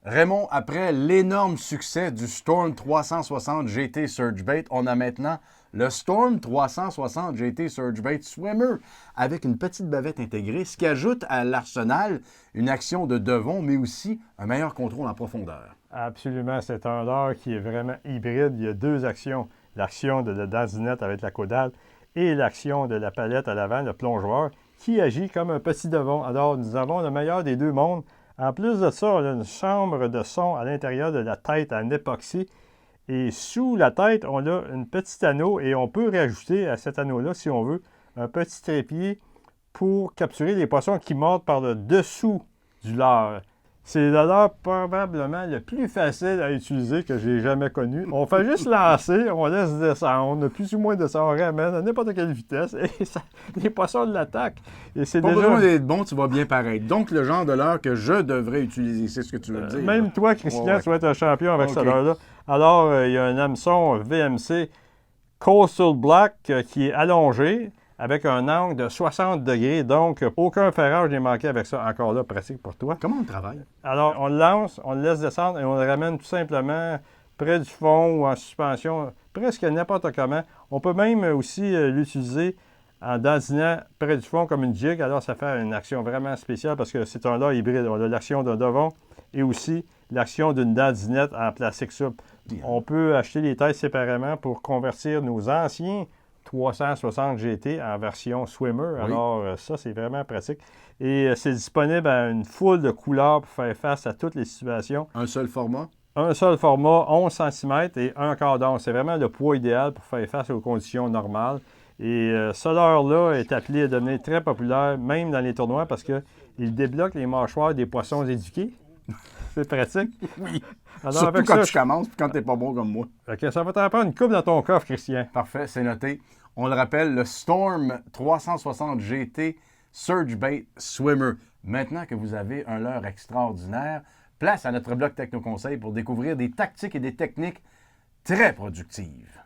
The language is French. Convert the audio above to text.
Raymond, après l'énorme succès du Storm 360 GT Surge Bait, on a maintenant le Storm 360 GT Surge Bait Swimmer avec une petite bavette intégrée, ce qui ajoute à l'arsenal une action de devon, mais aussi un meilleur contrôle en profondeur. Absolument, c'est un leurre qui est vraiment hybride. Il y a deux actions, l'action de la dandinette avec la caudale et l'action de la palette à l'avant, le plongeoir, qui agit comme un petit devon. Alors, nous avons le meilleur des deux mondes. En plus de ça, on a une chambre de son à l'intérieur de la tête en époxy. Et sous la tête, on a un petit anneau et on peut rajouter à cet anneau-là, si on veut, un petit trépied pour capturer les poissons qui mordent par le dessous du leurre. C'est le leurre probablement le plus facile à utiliser que j'ai jamais connu. On fait juste lancer, on laisse descendre, plus ou moins descendre, on ramène à n'importe quelle vitesse et les poissons l'attaquent. Et c'est Pas déjà... besoin d'être bon, tu vas bien paraître. Donc, le genre de leurre que je devrais utiliser, c'est ce que tu veux dire. Même toi, Christian, Ouais. tu vas être un champion avec ce OK. leurre-là. Alors, il y a un hameçon VMC Coastal Black qui est allongé avec un angle de 60 degrés. Donc, aucun ferrage n'est manqué avec ça. Encore là, pratique pour toi. Comment on travaille? Alors, on le lance, on le laisse descendre et on le ramène tout simplement près du fond ou en suspension, presque n'importe comment. On peut même aussi l'utiliser en dandinant près du fond comme une jig. Alors, ça fait une action vraiment spéciale parce que c'est un leurre hybride. On a l'action d'un devon et aussi l'action d'une dandinette en plastique souple. On peut acheter les têtes séparément pour convertir nos anciens 360 GT en version swimmer. Oui. Alors, ça, c'est vraiment pratique. Et c'est disponible à une foule de couleurs pour faire face à toutes les situations. Un seul format? Un seul format, 11 cm et un quart d'once. C'est vraiment le poids idéal pour faire face aux conditions normales. Et ce leurre-là est appelé à devenir très populaire, même dans les tournois, parce qu'il débloque les mâchoires des poissons éduqués. C'est pratique. Oui. Alors, Surtout avec quand ça, tu commences et quand tu n'es pas bon comme moi. ça va t'en prendre une coupe dans ton coffre, Christian. Parfait, c'est noté. On le rappelle, le Storm 360 GT Surge Bait Swimmer. Maintenant que vous avez un leurre extraordinaire, place à notre bloc Techno Conseil pour découvrir des tactiques et des techniques très productives.